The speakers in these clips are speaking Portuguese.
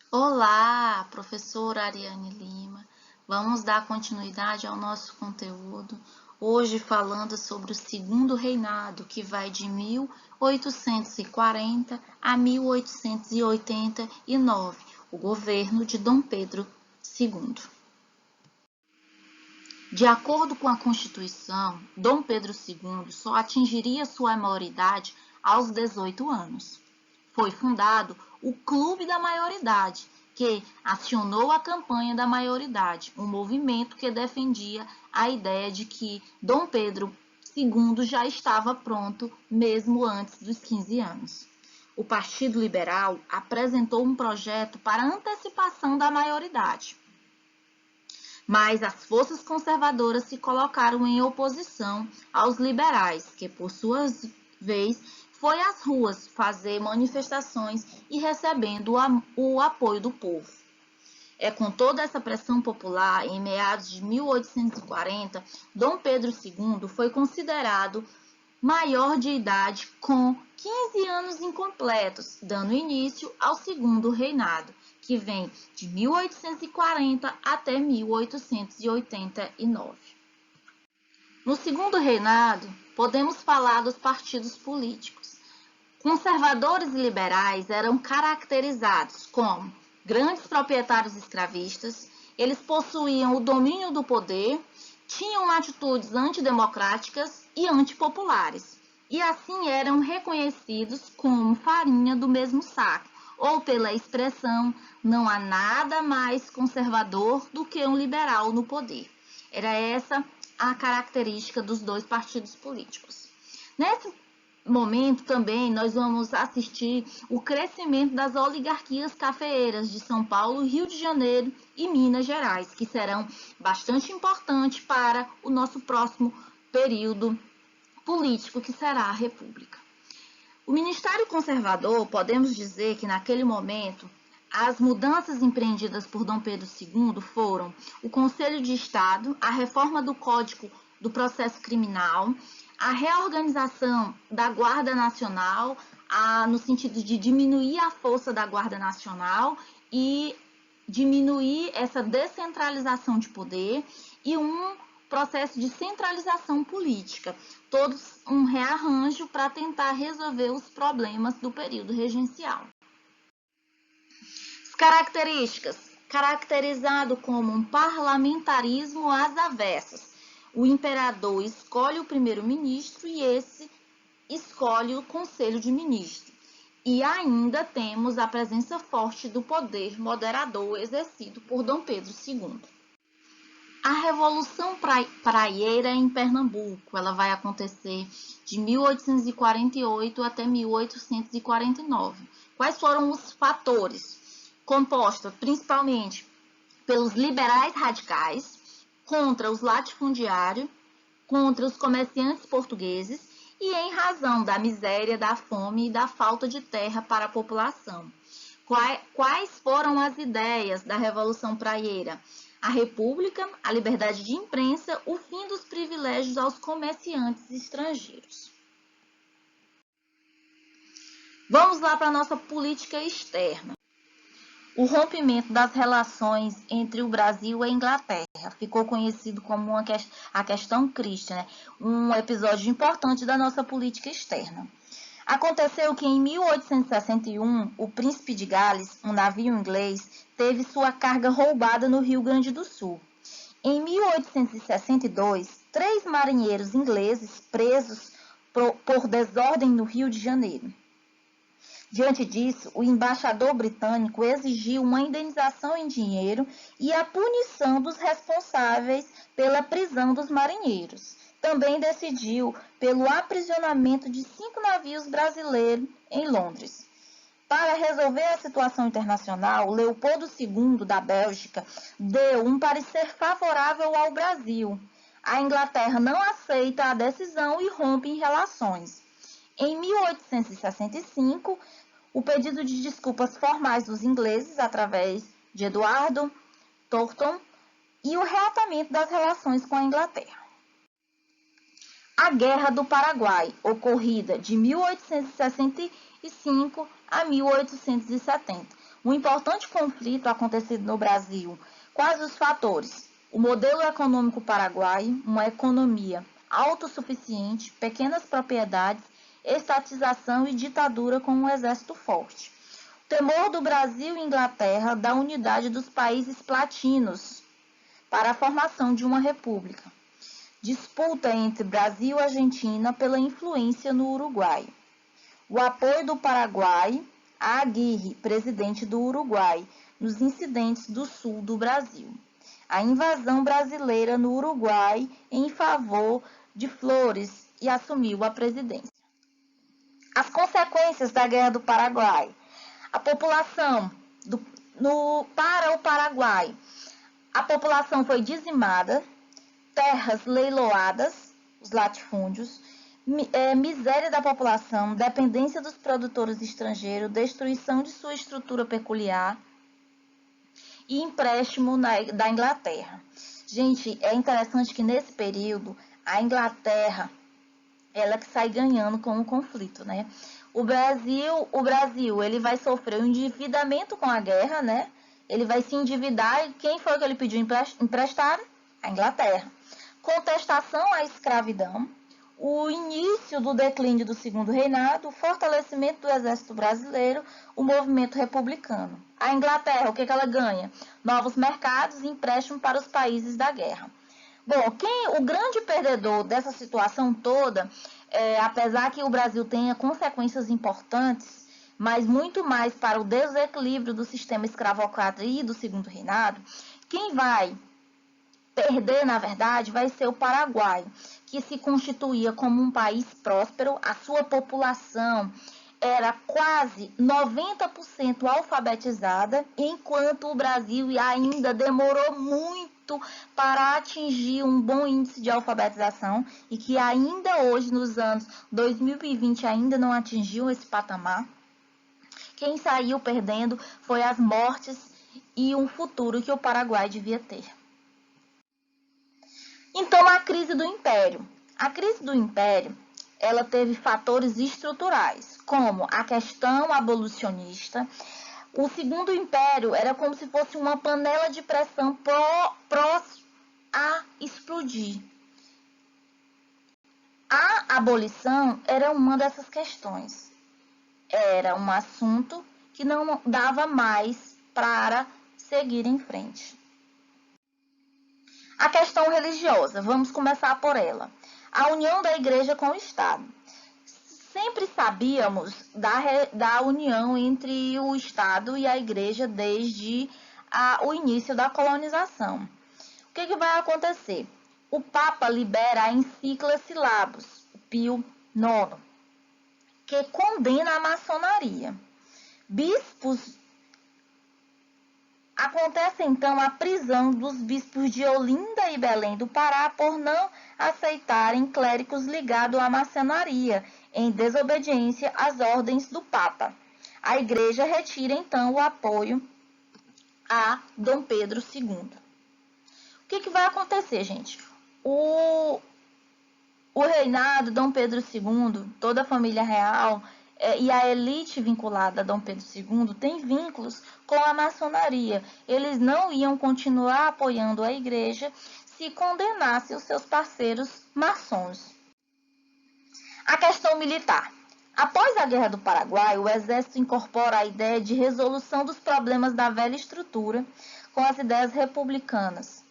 Olá, professora Ariane Lima. Vamos dar continuidade ao nosso conteúdo, hoje falando sobre o segundo reinado, que vai de 1840 a 1889, o governo de Dom Pedro II. De acordo com a Constituição, Dom Pedro II só atingiria sua maioridade aos 18 anos. Foi fundado o Clube da Maioridade, que acionou a campanha da maioridade, um movimento que defendia a ideia de que Dom Pedro II já estava pronto mesmo antes dos 15 anos. O Partido Liberal apresentou um projeto para antecipação da maioridade, mas as forças conservadoras se colocaram em oposição aos liberais, que, por sua vez, foi às ruas fazer manifestações e recebendo o apoio do povo. Com toda essa pressão popular, em meados de 1840, Dom Pedro II foi considerado maior de idade com 15 anos incompletos, dando início ao segundo reinado, que vem de 1840 até 1889. No segundo reinado, podemos falar dos partidos políticos. Conservadores e liberais eram caracterizados como grandes proprietários escravistas, eles possuíam o domínio do poder, tinham atitudes antidemocráticas e antipopulares, e assim eram reconhecidos como farinha do mesmo saco, ou pela expressão, não há nada mais conservador do que um liberal no poder. Era essa a característica dos dois partidos políticos. Nesse momento também nós vamos assistir o crescimento das oligarquias cafeeiras de São Paulo, Rio de Janeiro e Minas Gerais, que serão bastante importantes para o nosso próximo período político, que será a República. O Ministério Conservador, podemos dizer que naquele momento, as mudanças empreendidas por Dom Pedro II foram o Conselho de Estado, a reforma do Código do Processo Criminal, a reorganização da Guarda Nacional, no sentido de diminuir a força da Guarda Nacional e diminuir essa descentralização de poder e um processo de centralização política, todos um rearranjo para tentar resolver os problemas do período regencial. As características: caracterizado como um parlamentarismo às avessas. O imperador escolhe o primeiro-ministro e esse escolhe o conselho de ministros. E ainda temos a presença forte do poder moderador exercido por Dom Pedro II. A Revolução Praieira em Pernambuco, ela vai acontecer de 1848 até 1849. Quais foram os fatores? Composta principalmente pelos liberais radicais, contra os latifundiários, contra os comerciantes portugueses e em razão da miséria, da fome e da falta de terra para a população. Quais foram as ideias da Revolução Praieira? A República, a liberdade de imprensa, o fim dos privilégios aos comerciantes estrangeiros. Vamos lá para a nossa política externa. O rompimento das relações entre o Brasil e a Inglaterra ficou conhecido como a questão Christie, né? Um episódio importante da nossa política externa. Aconteceu que em 1861, o Príncipe de Gales, um navio inglês, teve sua carga roubada no Rio Grande do Sul. Em 1862, 3 marinheiros ingleses presos por desordem no Rio de Janeiro. Diante disso, o embaixador britânico exigiu uma indenização em dinheiro e a punição dos responsáveis pela prisão dos marinheiros. Também decidiu pelo aprisionamento de 5 navios brasileiros em Londres. Para resolver a situação internacional, Leopoldo II da Bélgica deu um parecer favorável ao Brasil. A Inglaterra não aceita a decisão e rompe em relações. Em 1865, o pedido de desculpas formais dos ingleses, através de Eduardo Thornton, e o reatamento das relações com a Inglaterra. A Guerra do Paraguai, ocorrida de 1865 1805 a 1870. Um importante conflito acontecido no Brasil. Quais os fatores? O modelo econômico paraguaio, uma economia autossuficiente, pequenas propriedades, estatização e ditadura com um exército forte. O temor do Brasil e Inglaterra da unidade dos países latinos para a formação de uma república. Disputa entre Brasil e Argentina pela influência no Uruguai. O apoio do Paraguai a Aguirre, presidente do Uruguai, nos incidentes do sul do Brasil. A invasão brasileira no Uruguai em favor de Flores e assumiu a presidência. As consequências da Guerra do Paraguai. A população para o Paraguai. A população foi dizimada, terras leiloadas, os latifúndios, miséria da população, dependência dos produtores estrangeiros, destruição de sua estrutura peculiar e empréstimo da Inglaterra. Gente, é interessante que nesse período a Inglaterra ela que sai ganhando com o conflito, né? O Brasil, ele vai sofrer um endividamento com a guerra, né? Ele vai se endividar e quem foi que ele pediu emprestado? A Inglaterra. Contestação à escravidão, o início do declínio do Segundo Reinado, o fortalecimento do exército brasileiro, o movimento republicano. A Inglaterra, o que ela ganha? Novos mercados e empréstimo para os países da guerra. Bom, o grande perdedor dessa situação toda, apesar que o Brasil tenha consequências importantes, mas muito mais para o desequilíbrio do sistema escravocrata e do Segundo Reinado, quem vai perder, na verdade, vai ser o Paraguai, que se constituía como um país próspero, a sua população era quase 90% alfabetizada, enquanto o Brasil ainda demorou muito para atingir um bom índice de alfabetização e que ainda hoje, nos anos 2020, ainda não atingiu esse patamar. Quem saiu perdendo foi as mortes e um futuro que o Paraguai devia ter. Então, a crise do Império. A crise do Império, ela teve fatores estruturais, como a questão abolicionista. O Segundo Império era como se fosse uma panela de pressão próxima a explodir. A abolição era uma dessas questões. Era um assunto que não dava mais para seguir em frente. A questão religiosa, vamos começar por ela. A união da igreja com o Estado. Sempre sabíamos da união entre o Estado e a igreja desde o início da colonização. O que vai acontecer? O Papa libera a encíclica Syllabus, Pio IX, que condena a maçonaria. Bispos. Acontece então a prisão dos bispos de Olinda e Belém do Pará por não aceitarem clérigos ligados à maçonaria, em desobediência às ordens do Papa. A igreja retira então o apoio a Dom Pedro II. O que vai acontecer, gente? O reinado de Dom Pedro II, toda a família real e a elite vinculada a Dom Pedro II tem vínculos com a maçonaria. Eles não iam continuar apoiando a igreja se condenasse os seus parceiros maçons. A questão militar. Após a Guerra do Paraguai, o exército incorpora a ideia de resolução dos problemas da velha estrutura com as ideias republicanas.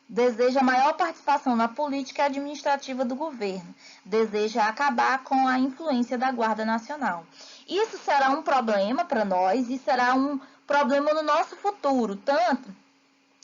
Deseja maior participação na política administrativa do governo. Deseja acabar com a influência da Guarda Nacional. Isso será um problema para nós e será um problema no nosso futuro, tanto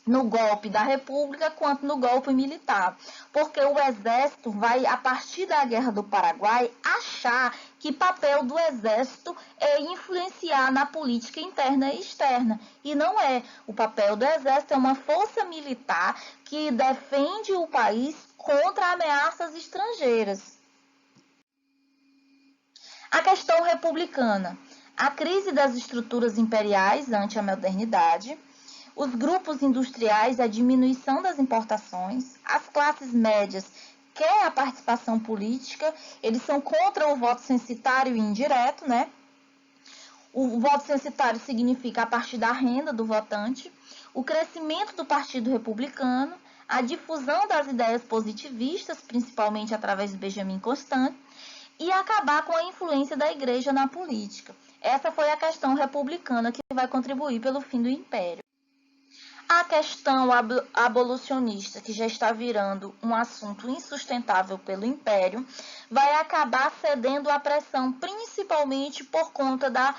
no golpe da República quanto no golpe militar. Porque o Exército vai, a partir da Guerra do Paraguai, achar que papel do Exército é influenciar na política interna e externa. E não é. O papel do Exército é uma força militar que defende o país contra ameaças estrangeiras. A questão republicana. A crise das estruturas imperiais ante a modernidade, os grupos industriais, a diminuição das importações, as classes médias querem a participação política, eles são contra o voto censitário e indireto, né? O voto censitário significa a partir da renda do votante, o crescimento do Partido Republicano, a difusão das ideias positivistas, principalmente através de Benjamin Constant, e acabar com a influência da Igreja na política. Essa foi a questão republicana que vai contribuir pelo fim do Império. A questão abolicionista, que já está virando um assunto insustentável pelo Império, vai acabar cedendo à pressão, principalmente por conta da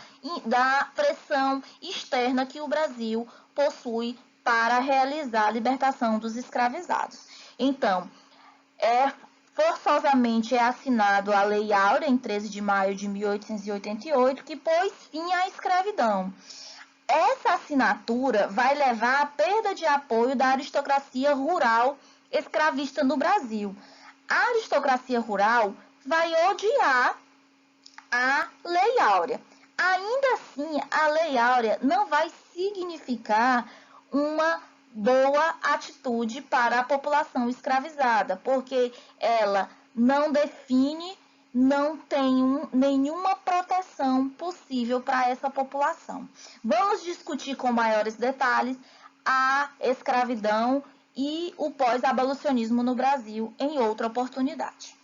pressão externa que o Brasil possui para realizar a libertação dos escravizados. Então, forçosamente é assinado a Lei Áurea, em 13 de maio de 1888, que pôs fim à escravidão. Essa assinatura vai levar à perda de apoio da aristocracia rural escravista no Brasil. A aristocracia rural vai odiar a Lei Áurea. Ainda assim, a Lei Áurea não vai significar uma boa atitude para a população escravizada, porque ela não define, não tem nenhuma proteção possível para essa população. Vamos discutir com maiores detalhes a escravidão e o pós-abolicionismo no Brasil em outra oportunidade.